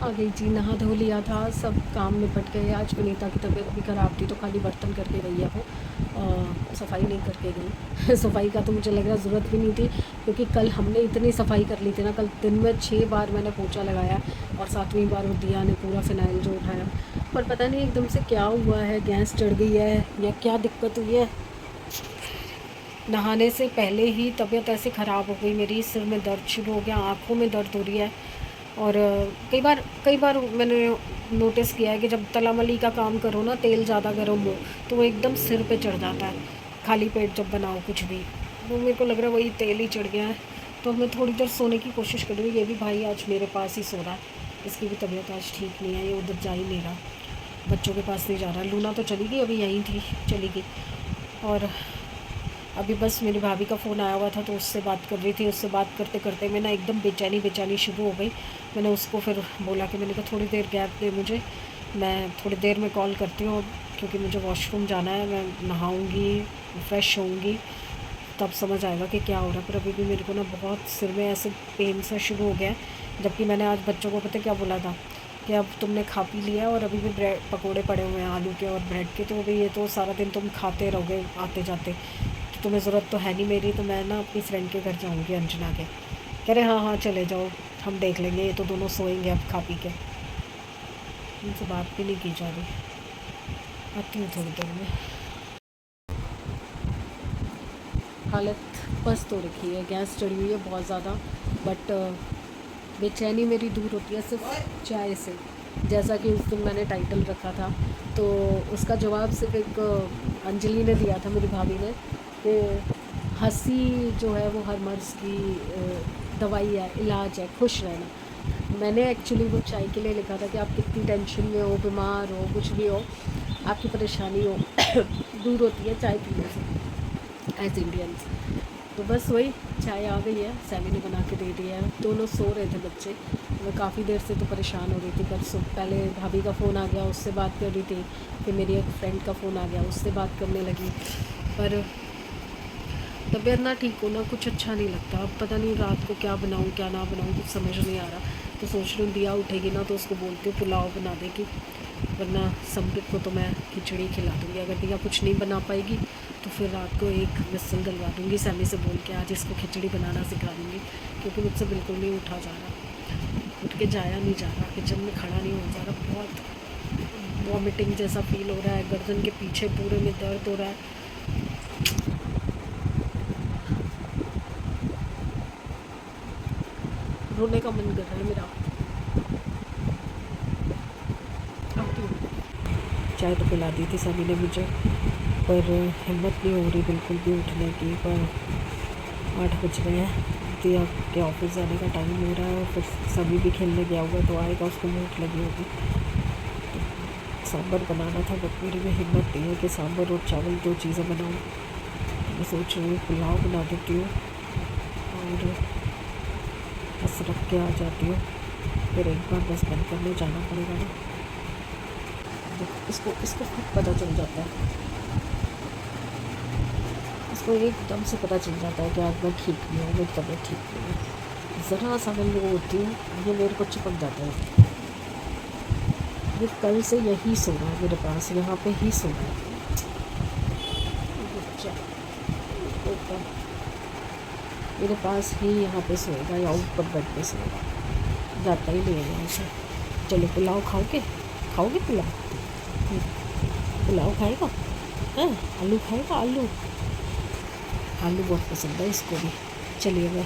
आ गई जी, नहा धो लिया था, सब काम निपट गए। आज विनीता की तबीयत भी ख़राब थी तो खाली बर्तन करके गई है वो, सफाई नहीं करके गई। सफाई का तो मुझे लग रहा ज़रूरत भी नहीं थी, क्योंकि कल हमने इतनी सफाई कर ली थी ना। कल दिन में 6 बार मैंने पोछा लगाया और 7वीं बार वो दिया ने पूरा फ़िनाइल जो उठाया। पर पता नहीं एकदम से क्या हुआ है, गैस चढ़ गई है या क्या दिक्कत हुई है। नहाने से पहले ही तबीयत ऐसे ख़राब हो गई मेरी, सिर में दर्द शुरू हो गया, आँखों में दर्द हो रही है। और कई बार मैंने नोटिस किया है कि जब तला मली का काम करो ना, तेल ज़्यादा गर्म हो तो वो एकदम सिर पे चढ़ जाता है, खाली पेट जब बनाओ कुछ भी। तो मेरे को लग रहा है वही तेल ही चढ़ गया है। तो मैं थोड़ी देर सोने की कोशिश कर रही हूँ। ये भी भाई आज मेरे पास ही सो रहा है, इसकी भी तबीयत आज ठीक नहीं है, ये उधर जा ही नहीं रहा, बच्चों के पास नहीं जा रहा। लूना तो चली गई, अभी यहीं थी, चली गई। और अभी बस मेरी भाभी का फ़ोन आया हुआ था तो उससे बात कर रही थी। उससे बात करते करते मैं ना एकदम बेचैनी शुरू हो गई। मैंने उसको फिर बोला कि मैंने कहा थोड़ी देर गैप दे मुझे, मैं थोड़ी देर में कॉल करती हूँ, क्योंकि मुझे वॉशरूम जाना है। मैं नहाऊँगी, फ्रेश होऊंगी, तब समझ आएगा कि क्या हो रहा है। पर अभी भी मेरे को ना बहुत सिर में ऐसे पेन सा शुरू हो गया है। जबकि मैंने आज बच्चों को पता क्या बोला था कि अब तुमने खा पी लिया और अभी भी ब्रेड पकोड़े पड़े हुए हैं आलू के और ब्रेड के, तो अभी ये तो सारा दिन तुम खाते रहोगे आते जाते, तो तुम्हें ज़रूरत तो है नहीं मेरी। तो मैं ना अपनी फ्रेंड के घर जाऊँगी, अंजना के। कह रहे हाँ हाँ चले जाओ, हम देख लेंगे, ये तो दोनों सोएंगे अब खा पी के। उनसे बात भी नहीं की जा रही। आती हूँ थोड़ी देर में। हालत पस्त हो रखी है, गैस चढ़ी हुई है बहुत ज़्यादा, बट बेचैनी मेरी दूर होती है सिर्फ चाय से। जैसा कि उस दिन मैंने टाइटल रखा था, तो उसका जवाब सिर्फ एक अंजलि ने दिया था, मेरी भाभी ने, कि हंसी जो है वो हर मर्ज़ की दवाई है, इलाज है, खुश रहना। मैंने एक्चुअली वो चाय के लिए लिखा था कि आप कितनी टेंशन में हो, बीमार हो, कुछ भी हो, आपकी परेशानी हो दूर होती है चाय पीने से, एज इंडियंस। तो बस वही चाय आ गई है, सैमी ने बना के दे दिया है। दोनों सो रहे थे बच्चे, मैं काफ़ी देर से तो परेशान हो रही थी। पर पहले भाभी का फ़ोन आ गया, उससे बात कर रही थी, फिर मेरी एक फ्रेंड का फ़ोन आ गया, उससे बात करने लगी। पर तबीयत ना ठीक हो ना कुछ अच्छा नहीं लगता। अब पता नहीं रात को क्या बनाऊँ क्या ना बनाऊँ, कुछ समझ नहीं आ रहा। तो सोच रही हूँ दिया उठेगी ना तो उसको बोलती हूँ पुलाव बना देगी, वरना समृत को तो मैं खिचड़ी खिला दूँगी। अगर दिया कुछ नहीं बना पाएगी तो फिर रात को एक विसल डलवा दूँगी, सैमी से बोल के आज इसको खिचड़ी बनाना सिखा दूँगी, क्योंकि मुझसे बिल्कुल नहीं उठा जा रहा, उठ के जाया नहीं जा रहा, किचन में खड़ा नहीं हो जा रहा। बहुत वॉमिटिंग जैसा फील हो रहा है, गर्दन के पीछे पूरे में दर्द हो रहा है। रोने का मन कर रहा है मेरा। आती हूँ। चाय तो पिला दी थी सभी ने मुझे, पर हिम्मत नहीं हो रही बिल्कुल भी उठने की। पर 8 बज रहे हैं, दिया के ऑफिस जाने का टाइम हो रहा है, और फिर सभी भी खेलने गया हुआ तो आएगा, उसको भूख लगी होगी। तो सांभर बनाना था, बट मेरी में हिम्मत नहीं है कि सांभर और चावल 2 चीज़ें बनाऊँ। तो मैं सोच रही हूँ पुलाव बना देती हूँ और बस रख के आ जाती हूँ। फिर एक बार बस बंद करने जाना पड़ेगा ना। इसको इसको खुद पता चल जाता है, इसको एकदम से पता चल जाता है कि आज मैं ठीक नहीं हूँ, मेरी तबीयत ठीक नहीं है। ज़रा सा मैं वो होती हूँ, ये मेरे को चिपक जाता है। ये कल से यही सो रहा है मेरे पास, यहाँ पे ही सो रहा है। बच्चा ऊपर मेरे पास ही यहाँ पे सोएगा या ऊपर बेड पे सोएगा, जाता ही नहीं है यहाँ से। चलो पुलाव खाओगे, खाओगे पुलाव? पुलाव खाएगा? हाँ, आलू खाएगा? आलू आलू बहुत पसंद है इसको भी। चलिए मैं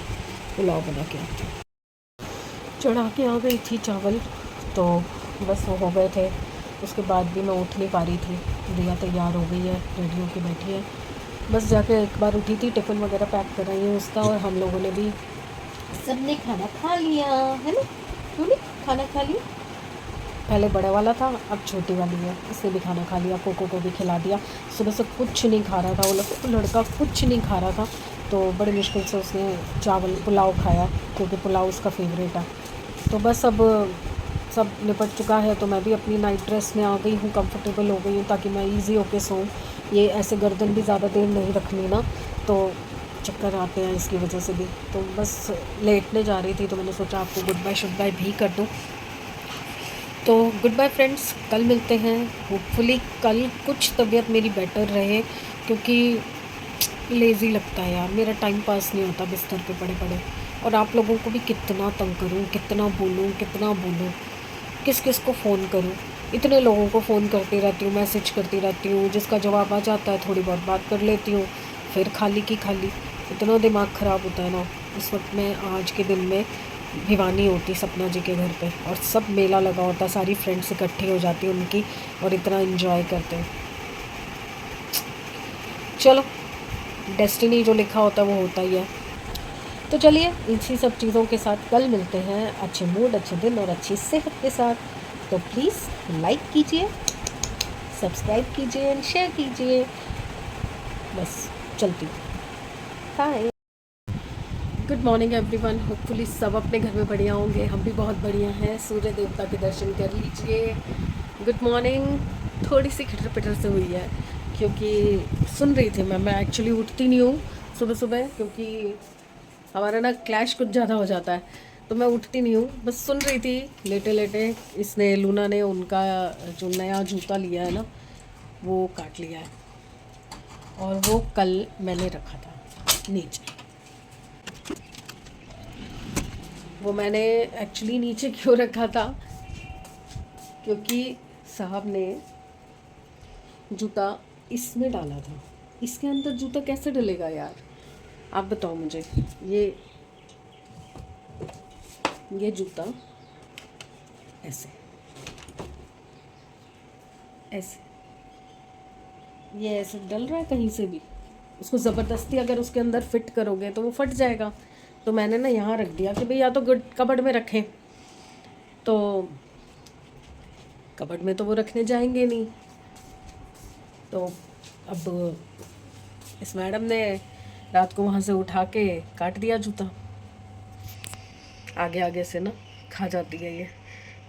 पुलाव बना के आती हूँ। चढ़ा के आ गई थी चावल, तो बस वो हो गए थे। उसके बाद भी मैं उठ नहीं पा रही थी। दिया तैयार हो गई है, रेडी होके बैठी है, बस जाके एक बार उठी थी, टिफ़िन वगैरह पैक कर रही है उसका। और हम लोगों ने भी सबने खाना खा लिया है ना, तूने खाना खा लिया? पहले बड़े वाला था, अब छोटी वाली है, इसने भी खाना खा लिया, कोको को भी खिला दिया। सुबह से कुछ नहीं खा रहा था वो लड़का, कुछ नहीं खा रहा था, तो बड़ी मुश्किल से उसने चावल पुलाव खाया, क्योंकि पुलाव उसका फेवरेट है। तो बस अब सब निपट चुका है, तो मैं भी अपनी नाइट ड्रेस में आ गई हूँ, कंफर्टेबल हो गई हूँ, ताकि मैं ईजी होके सोऊं। ये ऐसे गर्दन भी ज़्यादा देर नहीं रखनी ना, तो चक्कर आते हैं इसकी वजह से भी। तो बस लेटने जा रही थी, तो मैंने सोचा आपको गुड बाय शुड बाय भी कर दूँ। तो गुड बाय फ्रेंड्स, कल मिलते हैं। होपफुली कल कुछ तबीयत मेरी बेटर रहे, क्योंकि लेज़ी लगता है यार, मेरा टाइम पास नहीं होता बिस्तर पे पड़े पड़े। और आप लोगों को भी कितना तंग करूँ, कितना बोलूँ, किस किस को फ़ोन करूँ। इतने लोगों को फ़ोन करती रहती हूँ, मैसेज करती रहती हूँ, जिसका जवाब आ जाता है थोड़ी बहुत बात कर लेती हूँ, फिर खाली की खाली। इतना दिमाग ख़राब होता है ना। इस वक्त मैं आज के दिन में भिवानी होती सपना जी के घर पे, और सब मेला लगा होता, सारी फ्रेंड्स इकट्ठी हो जाती उनकी, और इतना इन्जॉय करते हैं। चलो, डेस्टिनी जो लिखा होता है वो होता ही है। तो चलिए, इसी सब चीज़ों के साथ कल मिलते हैं, अच्छे मूड, अच्छे दिन और अच्छी सेहत के साथ। तो प्लीज़ लाइक कीजिए, सब्सक्राइब कीजिए एंड शेयर कीजिए। बस चलती हूँ, bye. Good morning everyone, hopefully सब अपने घर में बढ़िया होंगे, हम भी बहुत बढ़िया हैं। सूर्य देवता के दर्शन कर लीजिए। Good morning. थोड़ी सी खटर पिटर से हुई है, क्योंकि सुन रही थी मैं एक्चुअली उठती नहीं हूँ सुबह सुबह, क्योंकि हमारा ना क्लैश कुछ ज़्यादा हो जाता है, तो मैं उठती नहीं हूँ, बस सुन रही थी लेटे लेटे। इसने, लूना ने उनका जो नया जूता लिया है ना, वो काट लिया है, और वो कल मैंने रखा था नीचे। वो मैंने एक्चुअली नीचे क्यों रखा था, क्योंकि साहब ने जूता इसमें डाला था। इसके अंदर जूता कैसे डलेगा यार, आप बताओ मुझे। ये जूता ऐसे ऐसे ये ऐसे डल रहा है कहीं से भी। उसको ज़बरदस्ती अगर उसके अंदर फिट करोगे तो वो फट जाएगा। तो मैंने ना यहाँ रख दिया कि भाई या तो गुड कबर्ड में रखें, तो कबर्ड में तो वो रखने जाएंगे नहीं। तो अब इस मैडम ने रात को वहाँ से उठा के काट दिया जूता, आगे आगे से ना खा जाती है ये,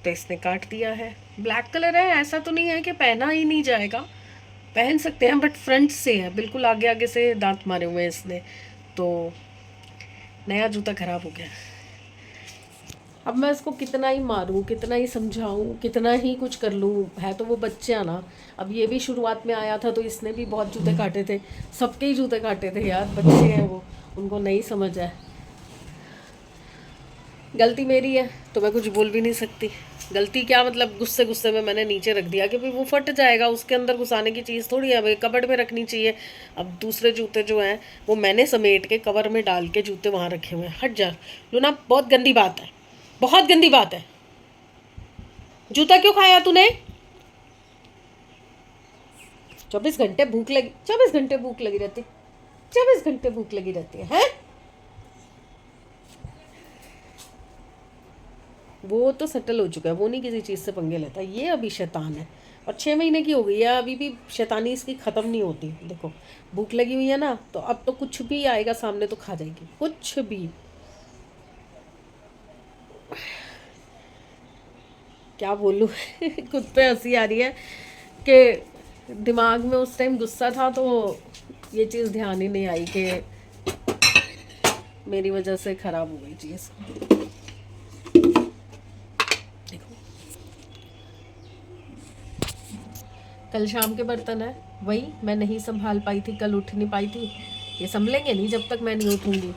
तो इसने काट दिया है। ब्लैक कलर है, ऐसा तो नहीं है कि पहना ही नहीं जाएगा, पहन सकते हैं, बट फ्रंट से है, बिल्कुल आगे आगे से दांत मारे हुए हैं इसने, तो नया जूता खराब हो गया। अब मैं इसको कितना ही मारूं, कितना ही समझाऊं, कितना ही कुछ कर लूं, है तो वो बच्चा ना। अब ये भी शुरुआत में आया था तो इसने भी बहुत जूते काटे थे, सबके ही जूते काटे थे यार, बच्चे हैं वो, उनको नहीं समझ है। गलती मेरी है तो मैं कुछ बोल भी नहीं सकती। गलती क्या मतलब, गुस्से गुस्से में मैंने नीचे रख दिया कि भाई वो फट जाएगा, उसके अंदर घुसाने की चीज़ थोड़ी है, भाई कबर्ड में रखनी चाहिए। अब दूसरे जूते जो हैं वो मैंने समेट के कवर में डाल के जूते वहाँ रखे हुए हैं। हट जा लूना, बहुत गंदी बात है, बहुत गंदी बात है। जूता क्यों खाया तूने? 24 घंटे भूख लगी, 24 घंटे भूख लगी रहती, 24 घंटे भूख लगी रहती है। वो तो सेटल हो चुका है, वो नहीं किसी चीज़ से पंगे लेता, ये अभी शैतान है, और 6 महीने की हो गई है, अभी भी शैतानी इसकी ख़त्म नहीं होती। देखो भूख लगी हुई है ना, तो अब तो कुछ भी आएगा सामने तो खा जाएगी, कुछ भी। क्या बोलूँ खुद पे हंसी आ रही है कि दिमाग में उस टाइम गुस्सा था, तो ये चीज़ ध्यान ही नहीं आई कि मेरी वजह से ख़राब हो गई चीज़। कल शाम के बर्तन है, वही मैं नहीं संभाल पाई थी, कल उठ नहीं पाई थी। ये संभलेंगे नहीं जब तक मैं नहीं उठूँगी।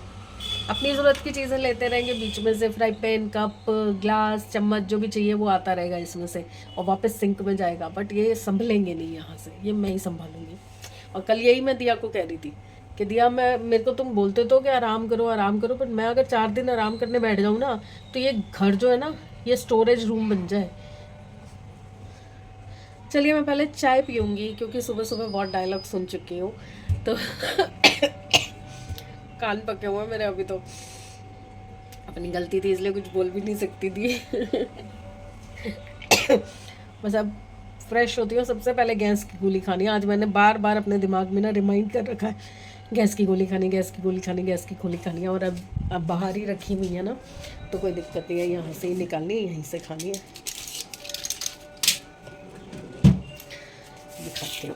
अपनी ज़रूरत की चीज़ें लेते रहेंगे, बीच में से फ्राई पैन, कप, ग्लास, चम्मच, जो भी चाहिए वो आता रहेगा इसमें से, और वापस सिंक में जाएगा, बट ये संभलेंगे नहीं यहाँ से, ये मैं ही संभालूंगी। और कल यही मैं दिया को कह रही थी कि दिया, मैं, मेरे को तुम बोलते तो कि आराम करो, पर मैं अगर 4 दिन आराम करने बैठ जाऊँ ना, तो ये घर जो है ना, ये स्टोरेज रूम बन जाए। चलिए मैं पहले चाय पीऊँगी, क्योंकि सुबह सुबह बहुत डायलॉग सुन चुकी हूँ, तो कान पके हुए मेरे अभी तो। अपनी गलती थी इसलिए कुछ बोल भी नहीं सकती थी बस अब फ्रेश होती हूँ, सबसे पहले गैस की गोली खानी है। आज मैंने बार बार अपने दिमाग में ना रिमाइंड कर रखा है, गैस की गोली खानी, गैस की गोली खानी, गैस की गोली खानी है। और अब बाहर ही रखी हुई है ना, तो कोई दिक्कत नहीं है, यहाँ से ही निकालनी है, यहीं से खानी है। दिखाती हूँ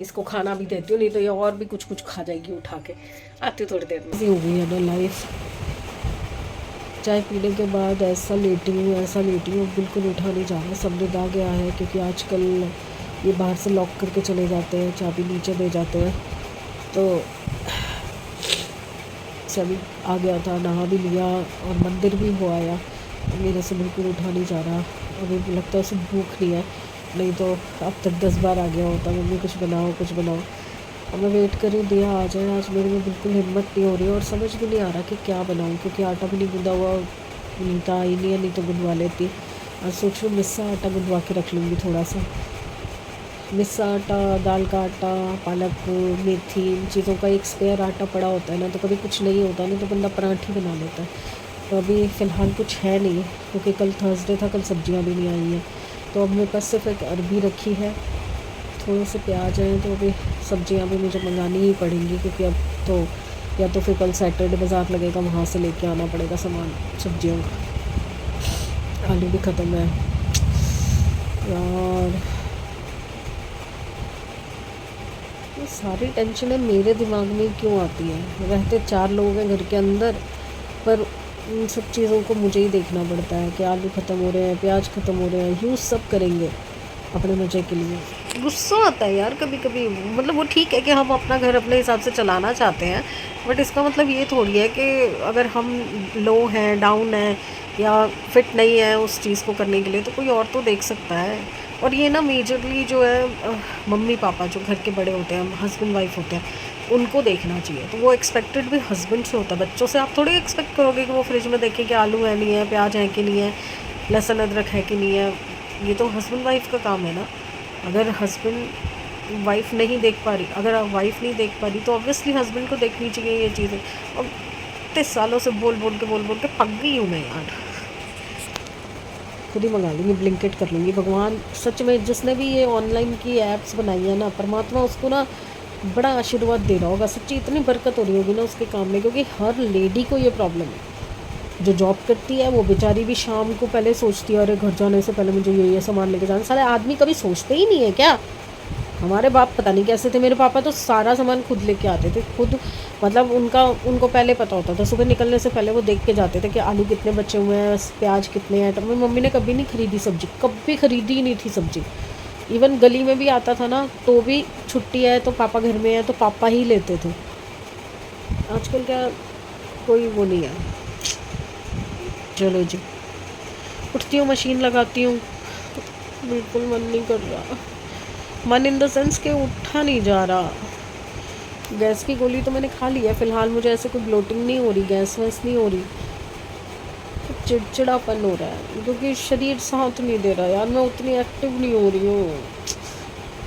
इसको खाना भी देती हूँ, नहीं तो ये और भी कुछ कुछ खा जाएगी उठा के। आती हूँ थोड़ी देर में। हो गई है ना लाइफ, चाय पीने के बाद ऐसा लेटी हूँ बिल्कुल उठा नहीं जा रहा। सब लोग आ गया है क्योंकि आजकल ये बाहर से लॉक करके चले जाते हैं, चाबी नीचे दे जाते हैं। तो सभी आ गया था, नहा भी लिया और मंदिर भी हो आया। मेरे से बिल्कुल उठा नहीं जा रहा। अभी लगता है उसे भूख नहीं है, नहीं तो अब तक 10 बार आ गया होता, मम्मी कुछ बनाओ कुछ बनाओ। अब मैं वेट कर रही हूँ दिया आ जाए। आज मेरे में बिल्कुल हिम्मत नहीं हो रही और समझ भी नहीं आ रहा कि क्या बनाऊँ, क्योंकि आटा भी नहीं गूँधा हुआ। नीता आई नहीं है, नहीं तो गुंदवा लेती। आज सोच रही हूँ मिस्सा आटा गुंदवा के रख लूँगी थोड़ा सा। मिस्सा आटा, दाल का आटा, पालक, मेथी, इन चीज़ों का एक स्पेयर आटा पड़ा होता है ना, तो कभी कुछ नहीं होता ना तो बंदा पराठे बना लेता है। तो अभी फ़िलहाल कुछ है नहीं, क्योंकि कल थर्सडे था, कल सब्जियां भी नहीं आई हैं। तो अब मेरे पास सिर्फ एक अरबी रखी है, थोड़े से प्याज हैं, तो अभी सब्जियां भी मुझे मंगानी ही पड़ेंगी, क्योंकि अब तो या तो फिर कल सैटरडे बाज़ार लगेगा, वहाँ से लेके आना पड़ेगा सामान सब्जियों का। आलू भी ख़त्म है यार। ये सारी टेंशनें मेरे दिमाग में क्यों आती है? रहते 4 लोग हैं घर के अंदर, पर इन सब चीज़ों को मुझे ही देखना पड़ता है कि आलू ख़त्म हो रहे हैं, प्याज ख़त्म हो रहे हैं। यूज़ सब करेंगे अपने मज़े के लिए। गुस्सा आता है यार कभी कभी। मतलब वो ठीक है कि हम अपना घर अपने हिसाब से चलाना चाहते हैं, बट इसका मतलब ये थोड़ी है कि अगर हम लो हैं, डाउन हैं या फिट नहीं है उस चीज़ को करने के लिए, तो कोई और तो देख सकता है। और ये ना मेजरली जो है मम्मी पापा जो घर के बड़े होते हैं, हस्बैंड वाइफ होते हैं, उनको देखना चाहिए। तो वो एक्सपेक्टेड भी हस्बैंड से होता है। बच्चों से आप थोड़ी एक्सपेक्ट करोगे कि वो फ्रिज में देखें कि आलू है नहीं है, प्याज है कि नहीं है, लहसुन अदरक है कि नहीं है। ये तो हस्बैंड वाइफ का काम है ना। अगर हस्बैंड वाइफ नहीं देख पा रही, अगर वाइफ नहीं देख पा रही, तो ऑब्वियसली हस्बैंड को देखनी चाहिए ये चीज़ें। और इतने सालों से बोल बोल के पक गई हूँ मैं यार। खुद ही मंगा लूँगी, ब्लिंकिट कर लूँगी। भगवान सच में जिसने भी ये ऑनलाइन की ऐप्स बनाई है ना, परमात्मा उसको ना बड़ा आशीर्वाद दे रहा होगा। सच्ची इतनी बरकत हो रही होगी ना उसके काम में, क्योंकि हर लेडी को ये प्रॉब्लम है। जो जॉब करती है वो बेचारी भी शाम को पहले सोचती है, अरे घर जाने से पहले मुझे ये सामान लेके जाना। सारे आदमी कभी सोचते ही नहीं है क्या? हमारे बाप पता नहीं कैसे थे। मेरे पापा तो सारा सामान खुद लेके आते थे, खुद। मतलब उनको पहले पता होता था, सुबह निकलने से पहले वो देख के जाते थे कि आलू कितने बचे हुए हैं, प्याज कितने हैं। मेरी मम्मी ने कभी नहीं खरीदी सब्ज़ी, कभी खरीदी ही नहीं थी सब्ज़ी। इवन गली में भी आता था ना, तो भी छुट्टी है तो पापा घर में है तो पापा ही लेते थे। आजकल क्या कोई वो नहीं है। चलो जी, उठती हूँ, मशीन लगाती हूँ। बिल्कुल मन नहीं कर रहा। मन इन द सेंस के उठा नहीं जा रहा। गैस की गोली तो मैंने खा ली है, फ़िलहाल मुझे ऐसे कोई ब्लोटिंग नहीं हो रही, गैस वैस नहीं हो रही। चिड़चिड़ापन हो रहा है क्योंकि शरीर साथ नहीं दे रहा यार। मैं उतनी एक्टिव नहीं हो रही हूँ।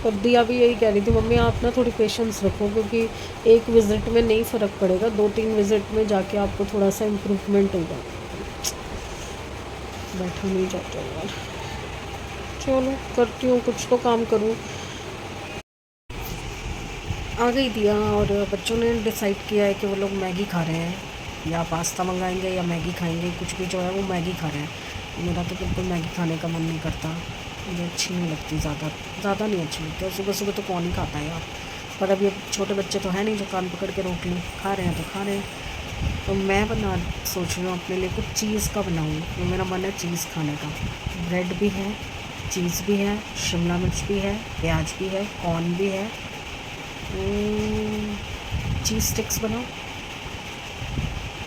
पर दिया भी यही कह रही थी, मम्मी आप ना थोड़ी पेशेंस रखो, क्योंकि एक विज़िट में नहीं फ़र्क पड़ेगा, 2-3 विज़िट में जाके आपको थोड़ा सा इम्प्रूवमेंट होगा। बैठा नहीं जाता यार। चलो करती हूँ, कुछ तो काम करूँ। आ गई दिया और बच्चों ने डिसाइड किया है कि वो लोग मैगी खा रहे हैं, या पास्ता मंगाएंगे या मैगी खाएंगे। कुछ भी जो है वो मैगी खा रहे हैं। मेरा तो बिल्कुल मैगी खाने का मन नहीं करता, मुझे अच्छी नहीं लगती, ज़्यादा नहीं अच्छी लगती। और सुबह सुबह तो कौन ही खाता है यार। पर अब ये छोटे बच्चे तो हैं नहीं जो कान पकड़ के रोक लें, खा रहे हैं तो खा रहे हैं। तो मैं सोच रही हूँ अपने लिए कुछ चीज़ का बनाऊँ, तो मेरा मन है चीज़ खाने का। ब्रेड भी है, चीज़ भी है, शिमला मिर्च भी है, प्याज भी है, कॉर्न भी है। चीज़ स्टिक्स बनाओ।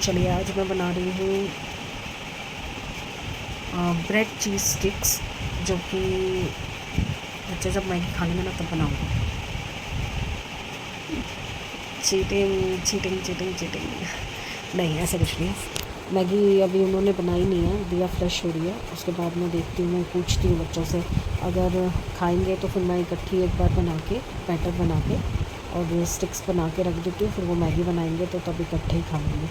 चलिए आज मैं बना रही हूँ ब्रेड चीज़ स्टिक्स, जो कि बच्चे जब मैगी खा लेंगे ना तब बनाऊँगा। चीटिंग नहीं, ऐसा कुछ नहीं। मैगी अभी उन्होंने बनाई नहीं है, दिया फ्रेश हो रही है। उसके बाद मैं देखती हूँ, मैं पूछती हूँ बच्चों से, अगर खाएंगे तो फिर मैं इकट्ठी एक बार बना के बैटर बना के और स्टिक्स बना के रख देती हूँ। फिर वो मैगी बनाएंगे तो तब इकट्ठे ही खाएंगे।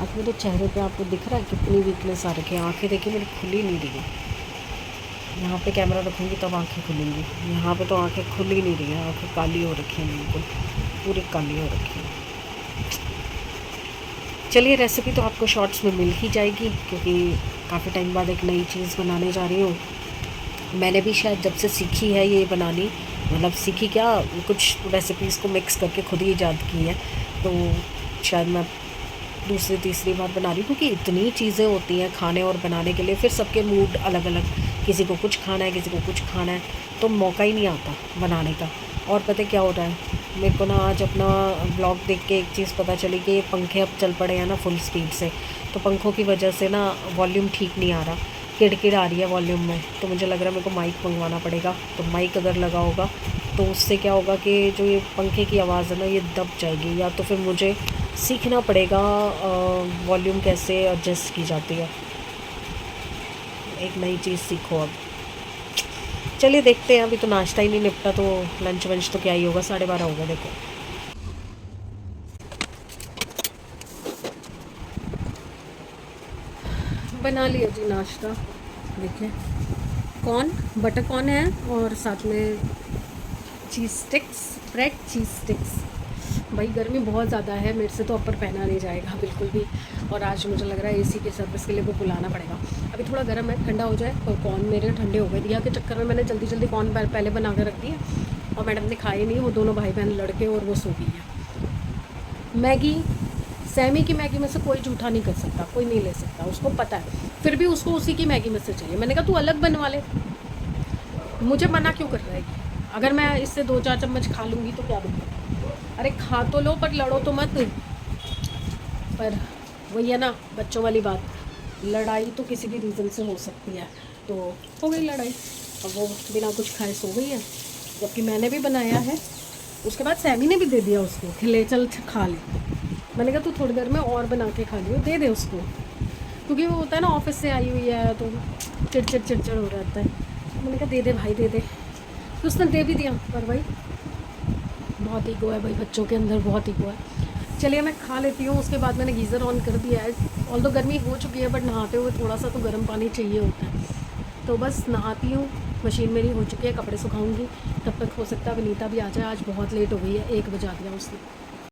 आज मेरे चेहरे पे आपको दिख रहा है कितनी वीकनेस आ रखी है। आँखें देखिए मेरी खुली नहीं रही है। यहाँ पे कैमरा रखूँगी तब आँखें खुलेंगी, यहाँ पे तो आँखें खुल ही नहीं रही हैं। आँखें काली हो रखी हैं, बिल्कुल पूरी काली हो रखी है। चलिए रेसिपी तो आपको शॉर्ट्स में मिल ही जाएगी, क्योंकि काफ़ी टाइम बाद एक नई चीज़ बनाने जा रही हूँ। मैंने भी शायद जब से सीखी है ये बनानी, मतलब सीखी क्या, कुछ रेसिपीज़ को मिक्स करके खुद ही ईजाद की है। तो शायद मैं दूसरी तीसरी बार बना रही हूँ, क्योंकि इतनी चीज़ें होती हैं खाने और बनाने के लिए, फिर सबके मूड अलग अलग, किसी को कुछ खाना है, किसी को कुछ खाना है, तो मौका ही नहीं आता बनाने का। और पता है क्या हो रहा है, मेरे को ना आज अपना ब्लॉग देख के एक चीज़ पता चली कि ये पंखे अब चल पड़े हैं ना फुल स्पीड से, तो पंखों की वजह से ना वॉल्यूम ठीक नहीं आ रहा, किड़किड़ आ रही है वॉल्यूम में। तो मुझे लग रहा है मेरे को माइक मंगवाना पड़ेगा। तो माइक अगर लगा होगा तो उससे क्या होगा कि जो ये पंखे की आवाज़ है ना ये दब जाएगी, या तो फिर मुझे सीखना पड़ेगा वॉल्यूम कैसे एडजस्ट की जाती है। एक नई चीज़ सीखो अब। चलिए देखते हैं, अभी तो नाश्ता ही नहीं निपटा, तो लंच वंच तो क्या ही होगा, 12:30 हो गए देखो। बना लिया जी नाश्ता, देखिए कॉर्न, बटर कॉर्न है और साथ में चीज़ स्टिक्स, ब्रेड चीज़ स्टिक्स। भाई गर्मी बहुत ज़्यादा है, मेरे से तो अपर पहना नहीं जाएगा बिल्कुल भी। और आज मुझे लग रहा है एसी के सर्विस के लिए वो बुलाना पड़ेगा। अभी थोड़ा गर्म है, ठंडा हो जाए। और कॉर्न मेरे ठंडे हो गए, दिया के चक्कर में मैंने जल्दी जल्दी कॉर्न पहले बना कर रख दिया, और मैडम ने खाए नहीं, वो दोनों भाई बहन लड़के, और वो सो गई है। मैगी, सैमी की मैगी में से कोई जूठा नहीं कर सकता, कोई नहीं ले सकता, उसको पता है, फिर भी उसको उसी की मैगी में से चाहिए। मैंने कहा तू अलग बनवा ले, मुझे मना क्यों कर रहा है? अगर मैं इससे 2-4 चम्मच खा लूँगी तो क्या दूँगी? अरे खा तो लो पर लड़ो तो मत। पर वही है ना बच्चों वाली बात, लड़ाई तो किसी भी रीज़न से हो सकती है। तो हो गई लड़ाई, अब वो बिना कुछ खाए सो गई है, जबकि मैंने भी बनाया है। उसके बाद सैमी ने भी दे दिया उसको कि ले चल खा ले। मैंने कहा तू थोड़ी देर में और बना के खा लियो, दे दे उसको, क्योंकि वो होता है ना ऑफिस से आई हुई है तो चिड़चिड़ हो जाता है। मैंने कहा दे दे भाई दे दे, तो उसने दे भी दिया। पर भाई बहुत ईगो है भाई, बच्चों के अंदर बहुत ईगो है। चलिए मैं खा लेती हूँ, उसके बाद मैंने गीज़र ऑन कर दिया है। ऑल तो गर्मी हो चुकी है, बट नहाते हुए थोड़ा सा तो गर्म पानी चाहिए होता है। तो बस नहाती हूँ, मशीन मेरी हो चुकी है, कपड़े सुखाऊंगी। तब तक हो सकता है विनीता भी आ जाए, आज बहुत लेट हो गई है, 1 बजा दिया उसने।